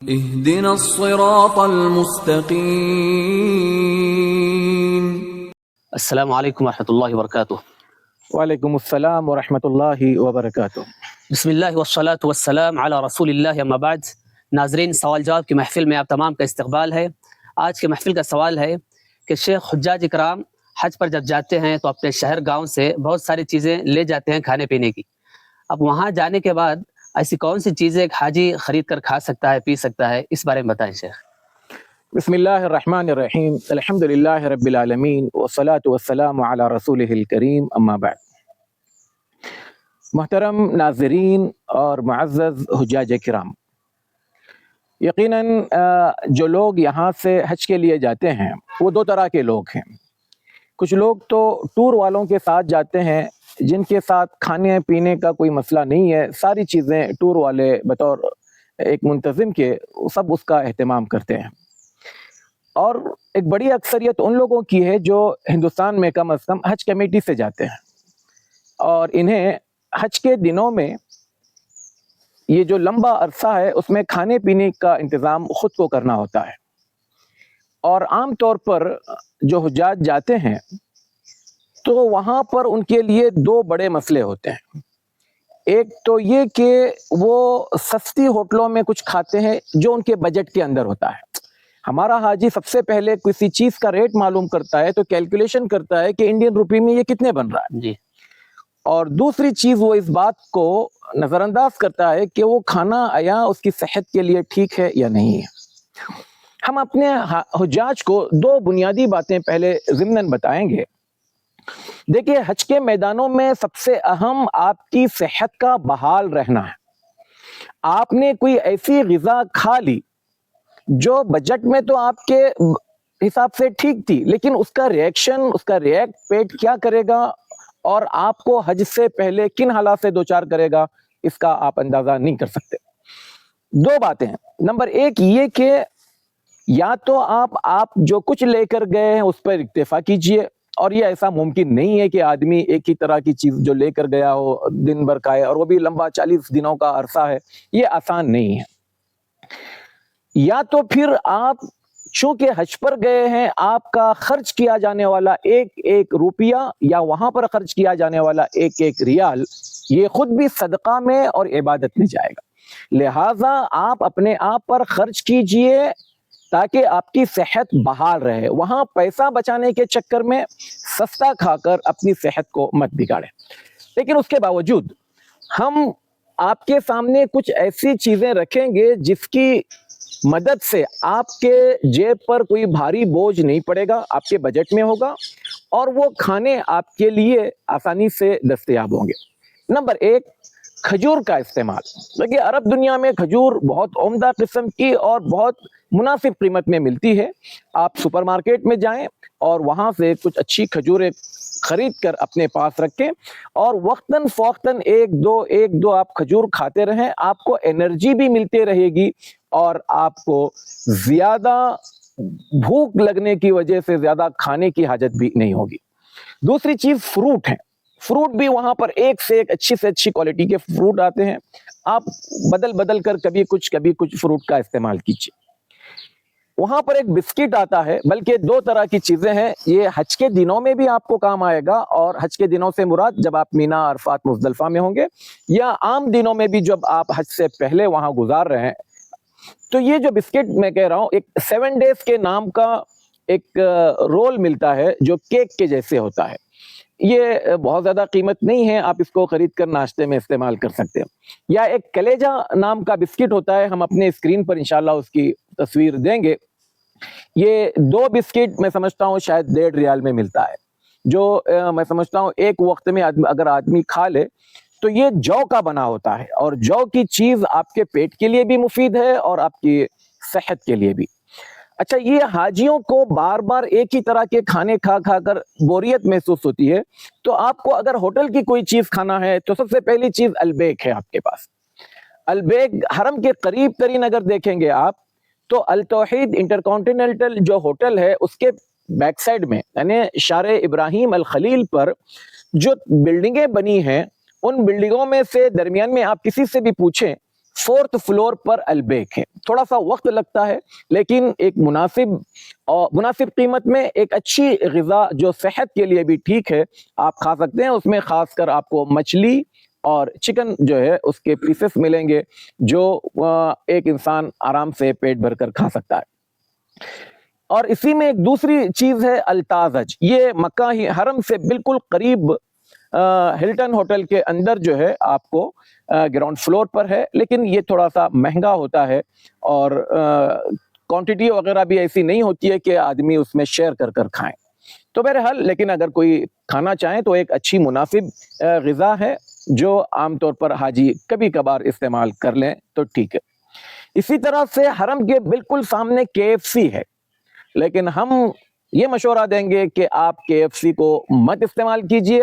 اهدنا الصراط المستقیم۔ السلام علیکم ورحمۃ اللہ وبرکاتہ۔ وعلیکم السلام ورحمۃ اللہ وبرکاتہ۔ بسم اللہ والصلاة والسلام علی رسول اللہ، اما بعد۔ ناظرین، سوال جواب کی محفل میں آپ تمام کا استقبال ہے۔ آج کے محفل کا سوال ہے کہ شیخ، حجاج اکرام حج پر جب جاتے ہیں تو اپنے شہر گاؤں سے بہت ساری چیزیں لے جاتے ہیں کھانے پینے کی۔ اب وہاں جانے کے بعد ایسی کون سی چیزیں ایک حاجی خرید کر کھا سکتا ہے، پی سکتا ہے، اس بارے میں بتائیں شیخ۔ بسم اللہ الرحمن الرحیم، الحمد للہ رب العالمین والصلاة والسلام علی رسولہ الکریم، اما بعد۔ محترم ناظرین اور معزز حجاج کرام، یقیناً جو لوگ یہاں سے حج کے لیے جاتے ہیں وہ دو طرح کے لوگ ہیں۔ کچھ لوگ تو ٹور والوں کے ساتھ جاتے ہیں جن کے ساتھ کھانے پینے کا کوئی مسئلہ نہیں ہے، ساری چیزیں ٹور والے بطور ایک منتظم کے سب اس کا اہتمام کرتے ہیں۔ اور ایک بڑی اکثریت ان لوگوں کی ہے جو ہندوستان میں کم از کم حج کمیٹی سے جاتے ہیں، اور انہیں حج کے دنوں میں یہ جو لمبا عرصہ ہے اس میں کھانے پینے کا انتظام خود کو کرنا ہوتا ہے۔ اور عام طور پر جو حجاج جاتے ہیں تو وہاں پر ان کے لیے دو بڑے مسئلے ہوتے ہیں۔ ایک تو یہ کہ وہ سستی ہوٹلوں میں کچھ کھاتے ہیں جو ان کے بجٹ کے اندر ہوتا ہے۔ ہمارا حاجی سب سے پہلے کسی چیز کا ریٹ معلوم کرتا ہے تو کیلکولیشن کرتا ہے کہ انڈین روپی میں یہ کتنے بن رہا ہے جی۔ اور دوسری چیز وہ اس بات کو نظر انداز کرتا ہے کہ وہ کھانا آیا اس کی صحت کے لیے ٹھیک ہے یا نہیں ہے۔ ہم اپنے حجاج کو دو بنیادی باتیں پہلے ضمناً بتائیں گے۔ دیکھیے، حج کے میدانوں میں سب سے اہم آپ کی صحت کا بحال رہنا ہے۔ آپ نے کوئی ایسی غذا کھا لی جو بجٹ میں تو آپ کے حساب سے ٹھیک تھی، لیکن اس کا ریئیکشن، اس کا ریئیکٹ پیٹ کیا کرے گا اور آپ کو حج سے پہلے کن حالات سے دوچار کرے گا، اس کا آپ اندازہ نہیں کر سکتے۔ دو باتیں ہیں۔ نمبر ایک یہ کہ یا تو آپ جو کچھ لے کر گئے ہیں اس پر اکتفا کیجئے، اور یہ ایسا ممکن نہیں ہے کہ آدمی ایک ہی طرح کی چیز جو لے کر گیا ہو دن بھر کھائے، اور وہ بھی لمبا 40 دنوں کا عرصہ ہے، یہ آسان نہیں ہے۔ یا تو پھر آپ چونکہ حج پر گئے ہیں، آپ کا خرچ کیا جانے والا ایک ایک روپیہ یا وہاں پر خرچ کیا جانے والا ایک ایک ریال یہ خود بھی صدقہ میں اور عبادت میں جائے گا۔ لہٰذا آپ اپنے آپ پر خرچ کیجئے تاکہ آپ کی صحت بحال رہے۔ وہاں پیسہ بچانے کے چکر میں سستا کھا کر اپنی صحت کو مت بگاڑیں۔ لیکن اس کے باوجود ہم آپ کے سامنے کچھ ایسی چیزیں رکھیں گے جس کی مدد سے آپ کے جیب پر کوئی بھاری بوجھ نہیں پڑے گا، آپ کے بجٹ میں ہوگا، اور وہ کھانے آپ کے لیے آسانی سے دستیاب ہوں گے۔ نمبر ایک، کھجور کا استعمال۔ دیکھیے، عرب دنیا میں کھجور بہت عمدہ قسم کی اور بہت مناسب قیمت میں ملتی ہے۔ آپ سپر مارکیٹ میں جائیں اور وہاں سے کچھ اچھی کھجوریں خرید کر اپنے پاس رکھیں، اور وقتاً فوقتاً ایک دو آپ کھجور کھاتے رہیں۔ آپ کو انرجی بھی ملتے رہے گی اور آپ کو زیادہ بھوک لگنے کی وجہ سے زیادہ کھانے کی حاجت بھی نہیں ہوگی۔ دوسری چیز فروٹ ہے۔ فروٹ بھی وہاں پر ایک سے ایک اچھی سے اچھی کوالٹی کے فروٹ آتے ہیں۔ آپ بدل کر کبھی کچھ فروٹ کا استعمال کیجیے۔ وہاں پر ایک بسکٹ آتا ہے، بلکہ دو طرح کی چیزیں ہیں، یہ حج کے دنوں میں بھی آپ کو کام آئے گا، اور حج کے دنوں سے مراد جب آپ مینا، عرفات، مزدلفہ میں ہوں گے، یا عام دنوں میں بھی جب آپ حج سے پہلے وہاں گزار رہے ہیں۔ تو یہ جو بسکٹ میں کہہ رہا ہوں، ایک 7 ڈیز کے نام کا ایک رول ملتا ہے جو کیک کے جیسے ہوتا ہے۔ یہ بہت زیادہ قیمت نہیں ہے، آپ اس کو خرید کر ناشتے میں استعمال کر سکتے ہیں۔ یا ایک کلیجہ نام کا بسکٹ ہوتا ہے، ہم اپنے اسکرین پر انشاءاللہ اس کی تصویر دیں گے۔ یہ 2 بسکٹ میں سمجھتا ہوں شاید 1.5 ریال میں ملتا ہے، جو میں سمجھتا ہوں ایک وقت میں اگر آدمی کھا لے تو یہ جو کا بنا ہوتا ہے، اور جو کی چیز آپ کے پیٹ کے لیے بھی مفید ہے اور آپ کی صحت کے لیے بھی۔ اچھا، یہ حاجیوں کو بار بار ایک ہی طرح کے کھانے کھا کر بوریت محسوس ہوتی ہے، تو آپ کو اگر ہوٹل کی کوئی چیز کھانا ہے تو سب سے پہلی چیز البیک ہے آپ کے پاس۔ البیک حرم کے قریب ترین اگر دیکھیں گے آپ تو التوحید انٹرکانٹیننٹل جو ہوٹل ہے اس کے بیک سائڈ میں، یعنی شارع ابراہیم الخلیل پر جو بلڈنگیں بنی ہیں، ان بلڈنگوں میں سے درمیان میں آپ کسی سے بھی پوچھیں 4th فلور پر البیک ہے. تھوڑا سا وقت لگتا ہے لیکن ایک مناسب قیمت میں ایک اچھی غذا جو صحت کے لیے بھی ٹھیک ہے آپ کھا سکتے ہیں. اس میں خاص کر آپ کو مچھلی اور چکن جو ہے اس کے پیسز ملیں گے جو ایک انسان آرام سے پیٹ بھر کر کھا سکتا ہے. اور اسی میں ایک دوسری چیز ہے التازج. یہ مکہ ہی حرم سے بالکل قریب ہلٹن ہوٹل کے اندر جو ہے آپ کو گراؤنڈ فلور پر ہے, لیکن یہ تھوڑا سا مہنگا ہوتا ہے اور کوانٹٹی وغیرہ بھی ایسی نہیں ہوتی ہے کہ آدمی اس میں شیئر کر کر کھائیں. تو بہرحال لیکن اگر کوئی کھانا چاہیں تو ایک اچھی مناسب غذا ہے جو عام طور پر حاجی کبھی کبھار استعمال کر لیں تو ٹھیک ہے. اسی طرح سے حرم کے بالکل سامنے KFC ہے, لیکن ہم یہ مشورہ دیں گے کہ آپ KFC کو مت استعمال کیجئے,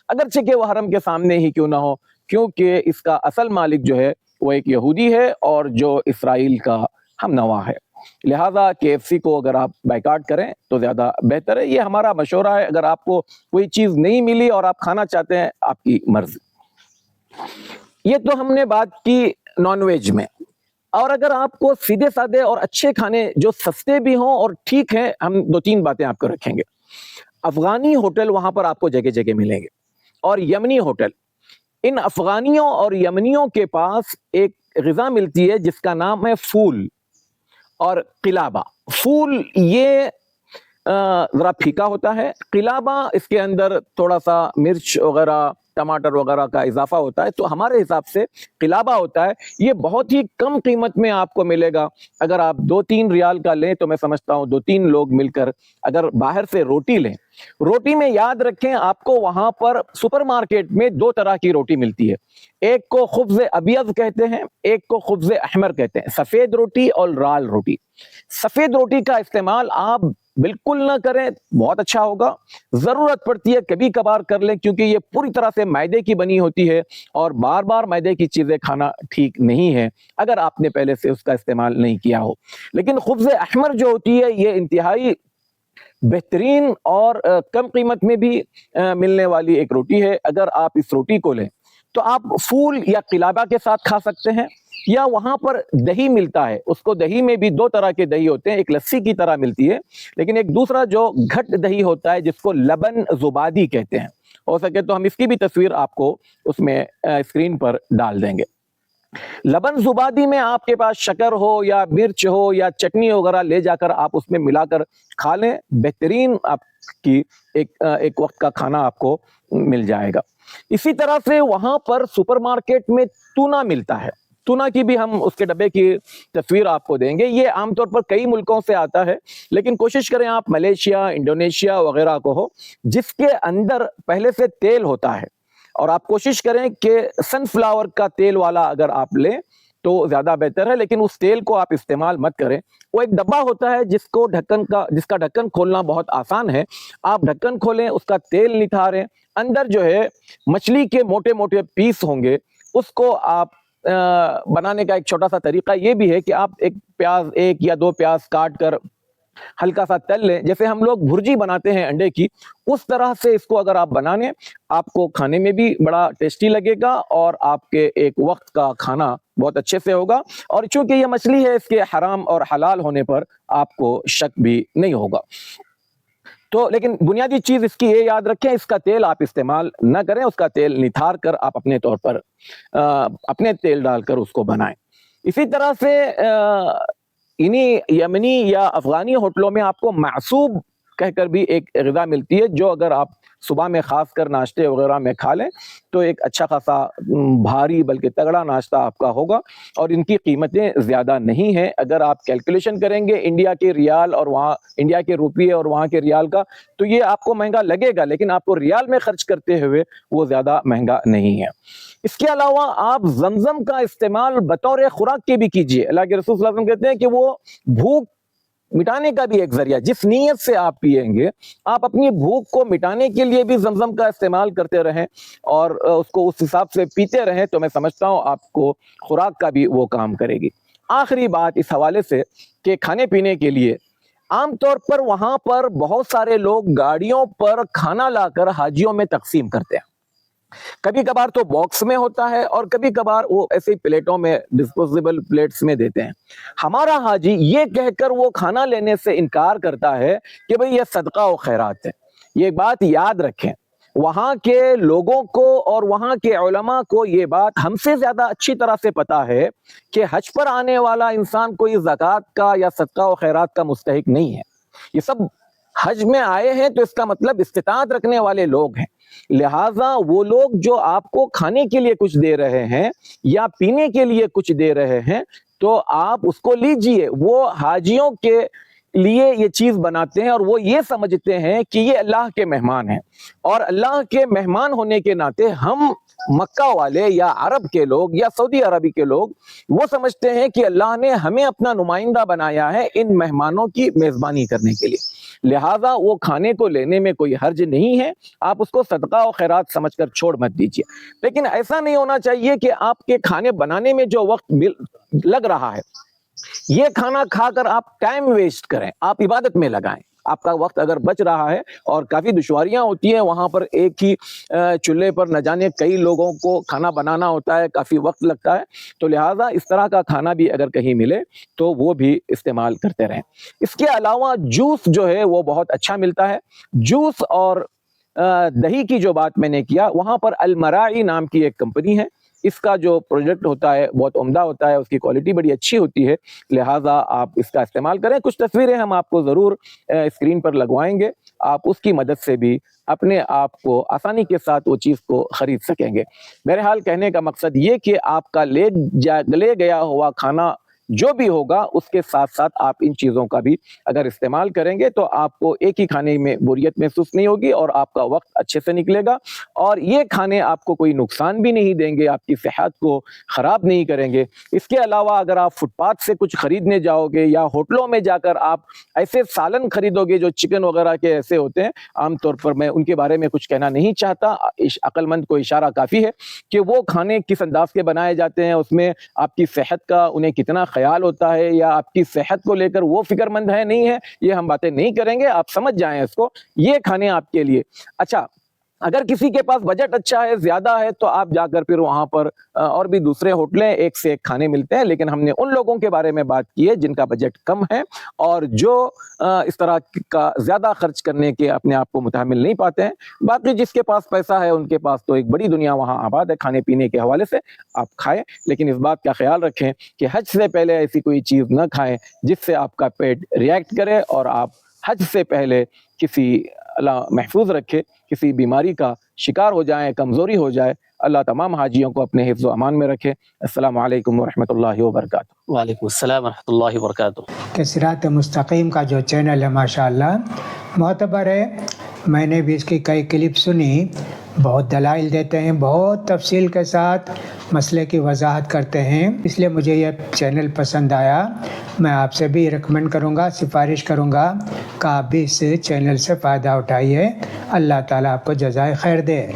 اگرچہ کہ وہ حرم کے سامنے ہی کیوں نہ ہو, کیونکہ اس کا اصل مالک جو ہے وہ ایک یہودی ہے اور جو اسرائیل کا ہم نوا ہے. لہذا KFC کو اگر آپ بائیکاٹ کریں تو زیادہ بہتر ہے. یہ ہمارا مشورہ ہے. اگر آپ کو کوئی چیز نہیں ملی اور آپ کھانا چاہتے ہیں آپ کی مرضی. یہ تو ہم نے بات کی نان ویج میں. اور اگر آپ کو سیدھے سادے اور اچھے کھانے جو سستے بھی ہوں اور ٹھیک ہیں, ہم 2-3 باتیں آپ کو رکھیں گے. افغانی ہوٹل وہاں پر آپ کو جگہ جگہ ملیں گے اور یمنی ہوٹل. ان افغانیوں اور یمنیوں کے پاس ایک غذا ملتی ہے جس کا نام ہے فول اور قلابہ. فول یہ ذرا پھیکا ہوتا ہے, قلابہ اس کے اندر تھوڑا سا مرچ وغیرہ ٹماٹر وغیرہ کا اضافہ ہوتا ہے. تو ہمارے حساب سے قلابہ ہوتا ہے. یہ بہت ہی کم قیمت میں آپ کو ملے گا. اگر آپ 2-3 ریال کا لیں تو میں سمجھتا ہوں 2-3 لوگ مل کر اگر باہر سے روٹی لیں, روٹی میں یاد رکھیں آپ کو وہاں پر سپر مارکیٹ میں 2 طرح کی روٹی ملتی ہے. ایک کو خبز ابیض کہتے ہیں, ایک کو خبز احمر کہتے ہیں. سفید روٹی اور لال روٹی. سفید روٹی کا استعمال آپ بالکل نہ کریں, بہت اچھا ہوگا. ضرورت پڑتی ہے کبھی کبھار کر لیں کیونکہ یہ پوری طرح سے میدے کی بنی ہوتی ہے اور بار بار میدے کی چیزیں کھانا ٹھیک نہیں ہے اگر آپ نے پہلے سے اس کا استعمال نہیں کیا ہو. لیکن خبز احمر جو ہوتی ہے یہ انتہائی بہترین اور کم قیمت میں بھی ملنے والی ایک روٹی ہے. اگر آپ اس روٹی کو لیں تو آپ پھول یا قلابہ کے ساتھ کھا سکتے ہیں, یا وہاں پر دہی ملتا ہے. اس کو دہی میں بھی 2 طرح کے دہی ہوتے ہیں, ایک لسی کی طرح ملتی ہے لیکن ایک دوسرا جو گھٹ دہی ہوتا ہے جس کو لبن زبادی کہتے ہیں. ہو سکے تو ہم اس کی بھی تصویر آپ کو اس میں اسکرین پر ڈال دیں گے. لبن زبادی میں آپ کے پاس شکر ہو یا مرچ ہو یا چٹنی وغیرہ لے جا کر آپ اس میں ملا کر کھا لیں, بہترین آپ کی ایک وقت کا کھانا آپ کو مل جائے گا. اسی طرح سے وہاں پر سپر مارکیٹ میں ٹونا ملتا ہے. ٹونا کی بھی ہم اس کے ڈبے کی تصویر آپ کو دیں گے. یہ عام طور پر کئی ملکوں سے آتا ہے لیکن کوشش کریں آپ ملیشیا, انڈونیشیا وغیرہ کو ہو جس کے اندر پہلے سے تیل ہوتا ہے, اور آپ کوشش کریں کہ سن فلاور کا تیل والا اگر آپ لیں تو زیادہ بہتر ہے, لیکن اس تیل کو آپ استعمال مت کریں. وہ ایک ڈبہ ہوتا ہے جس کا ڈھکن کھولنا بہت آسان ہے. آپ ڈھکن کھولیں, اس کا تیل نتھاریں, اندر جو ہے مچھلی کے موٹے موٹے پیس ہوں گے. اس کو آپ بنانے کا ایک چھوٹا سا طریقہ یہ بھی ہے کہ آپ ایک یا 2 پیاز کاٹ کر ہلکا سا تل لیں, جیسے ہم لوگ بھرجی بناتے ہیں انڈے کی, اس طرح سے اس کو اگر آپ بنانے آپ کو کھانے میں بھی بڑا ٹیسٹی لگے گا اور آپ کے ایک وقت کا کھانا بہت اچھے سے ہوگا. اور چونکہ یہ مچھلی ہے اس کے حرام اور حلال ہونے پر آپ کو شک بھی نہیں ہوگا. تو لیکن بنیادی چیز اس کی یہ یاد رکھیں, اس کا تیل آپ استعمال نہ کریں, اس کا تیل نتھار کر آپ اپنے طور پر اپنے تیل ڈال کر اس کو بنائیں. اسی طرح سے انہی یمنی یا افغانی ہوٹلوں میں آپ کو معصوب کہہ کر بھی ایک غذا ملتی ہے جو اگر آپ صبح میں خاص کر ناشتے وغیرہ میں کھا لیں تو ایک اچھا خاصا بھاری بلکہ تگڑا ناشتہ آپ کا ہوگا, اور ان کی قیمتیں زیادہ نہیں ہیں. اگر آپ کیلکولیشن کریں گے انڈیا کے ریال اور وہاں انڈیا کے روپیے اور وہاں کے ریال کا تو یہ آپ کو مہنگا لگے گا, لیکن آپ کو ریال میں خرچ کرتے ہوئے وہ زیادہ مہنگا نہیں ہے. اس کے علاوہ آپ زمزم کا استعمال بطور خوراک کے بھی کیجیے. اللہ کے رسول صلی اللہ علیہ وسلم کہتے ہیں کہ وہ بھوک مٹانے کا بھی ایک ذریعہ, جس نیت سے آپ پیئیں گے آپ اپنی بھوک کو مٹانے کے لیے بھی زمزم کا استعمال کرتے رہیں اور اس کو اس حساب سے پیتے رہیں تو میں سمجھتا ہوں آپ کو خوراک کا بھی وہ کام کرے گی. آخری بات اس حوالے سے کہ کھانے پینے کے لیے عام طور پر وہاں پر بہت سارے لوگ گاڑیوں پر کھانا لا کر حاجیوں میں تقسیم کرتے ہیں. کبھی کبھار تو باکس میں ہوتا ہے اور کبھی کبھار وہ ایسے پلیٹوں میں ڈسپوزیبل پلیٹس میں دیتے ہیں. ہمارا حاجی یہ کہہ کر وہ کھانا لینے سے انکار کرتا ہے کہ بھئی یہ صدقہ و خیرات ہے. یہ بات یاد رکھیں، وہاں کے لوگوں کو اور وہاں کے علماء کو یہ بات ہم سے زیادہ اچھی طرح سے پتا ہے کہ حج پر آنے والا انسان کوئی زکوٰۃ کا یا صدقہ و خیرات کا مستحق نہیں ہے. یہ سب حج میں آئے ہیں تو اس کا مطلب استطاعت رکھنے والے لوگ ہیں. لہٰذا وہ لوگ جو آپ کو کھانے کے لیے کچھ دے رہے ہیں یا پینے کے لیے کچھ دے رہے ہیں تو آپ اس کو لیجئے. وہ حاجیوں کے لیے یہ چیز بناتے ہیں اور وہ یہ سمجھتے ہیں کہ یہ اللہ کے مہمان ہیں، اور اللہ کے مہمان ہونے کے ناطے ہم مکہ والے یا عرب کے لوگ یا سعودی عربی کے لوگ وہ سمجھتے ہیں کہ اللہ نے ہمیں اپنا نمائندہ بنایا ہے ان مہمانوں کی میزبانی کرنے کے لیے. لہٰذا وہ کھانے کو لینے میں کوئی حرج نہیں ہے، آپ اس کو صدقہ و خیرات سمجھ کر چھوڑ مت دیجیے. لیکن ایسا نہیں ہونا چاہیے کہ آپ کے کھانے بنانے میں جو وقت لگ رہا ہے یہ کھانا کھا کر آپ ٹائم ویسٹ کریں، آپ عبادت میں لگائیں. آپ کا وقت اگر بچ رہا ہے اور کافی دشواریاں ہوتی ہیں وہاں پر، ایک ہی چولہے پر نہ جانے کئی لوگوں کو کھانا بنانا ہوتا ہے، کافی وقت لگتا ہے، تو لہٰذا اس طرح کا کھانا بھی اگر کہیں ملے تو وہ بھی استعمال کرتے رہیں. اس کے علاوہ جوس جو ہے وہ بہت اچھا ملتا ہے. جوس اور دہی کی جو بات میں نے کیا، وہاں پر المراعی نام کی ایک کمپنی ہے، اس کا جو پروڈکٹ ہوتا ہے بہت عمدہ ہوتا ہے، اس کی کوالٹی بڑی اچھی ہوتی ہے. لہٰذا آپ اس کا استعمال کریں. کچھ تصویریں ہم آپ کو ضرور اسکرین پر لگوائیں گے، آپ اس کی مدد سے بھی اپنے آپ کو آسانی کے ساتھ وہ چیز کو خرید سکیں گے. بہرحال کہنے کا مقصد یہ کہ آپ کا لے گیا ہوا کھانا جو بھی ہوگا اس کے ساتھ ساتھ آپ ان چیزوں کا بھی اگر استعمال کریں گے تو آپ کو ایک ہی کھانے میں بوریت محسوس نہیں ہوگی اور آپ کا وقت اچھے سے نکلے گا. اور یہ کھانے آپ کو کوئی نقصان بھی نہیں دیں گے، آپ کی صحت کو خراب نہیں کریں گے. اس کے علاوہ اگر آپ فٹ پاتھ سے کچھ خریدنے جاؤ گے یا ہوٹلوں میں جا کر آپ ایسے سالن خریدو گے جو چکن وغیرہ کے ایسے ہوتے ہیں، عام طور پر میں ان کے بارے میں کچھ کہنا نہیں چاہتا، عقل مند کو اشارہ کافی ہے کہ وہ کھانے کس انداز کے بنائے جاتے ہیں، اس میں آپ کی صحت کا انہیں کتنا خیال ہوتا ہے یا آپ کی صحت کو لے کر وہ فکر مند ہے نہیں ہے، یہ ہم باتیں نہیں کریں گے. آپ سمجھ جائیں اس کو، یہ کھانے آپ کے لیے. اچھا، اگر کسی کے پاس بجٹ اچھا ہے، زیادہ ہے، تو آپ جا کر پھر وہاں پر اور بھی دوسرے ہوٹلیں ایک سے ایک کھانے ملتے ہیں. لیکن ہم نے ان لوگوں کے بارے میں بات کی ہے جن کا بجٹ کم ہے اور جو اس طرح کا زیادہ خرچ کرنے کے اپنے آپ کو متحمل نہیں پاتے ہیں. باقی جس کے پاس پیسہ ہے ان کے پاس تو ایک بڑی دنیا وہاں آباد ہے کھانے پینے کے حوالے سے، آپ کھائیں. لیکن اس بات کا خیال رکھیں کہ حج سے پہلے ایسی کوئی چیز نہ کھائیں جس سے آپ کا پیٹ ریئیکٹ کرے اور آپ حج سے پہلے کسی، اللہ محفوظ رکھے، کسی بیماری کا شکار ہو جائیں، کمزوری ہو جائے. اللہ تمام حاجیوں کو اپنے حفظ و امان میں رکھے. السلام علیکم ورحمۃ اللہ وبرکاتہ. وعلیکم السلام ورحمۃ اللہ وبرکاتہ. کہ صراط مستقیم کا جو چینل ہے ماشاءاللہ معتبر ہے. میں نے بھی اس کی کئی کلپ سنی، بہت دلائل دیتے ہیں، بہت تفصیل کے ساتھ مسئلے کی وضاحت کرتے ہیں، اس لیے مجھے یہ چینل پسند آیا. میں آپ سے بھی ریکمینڈ کروں گا، سفارش کروں گا کہ آپ بھی اس چینل سے فائدہ اٹھائیے. اللہ تعالیٰ آپ کو جزائے خیر دے.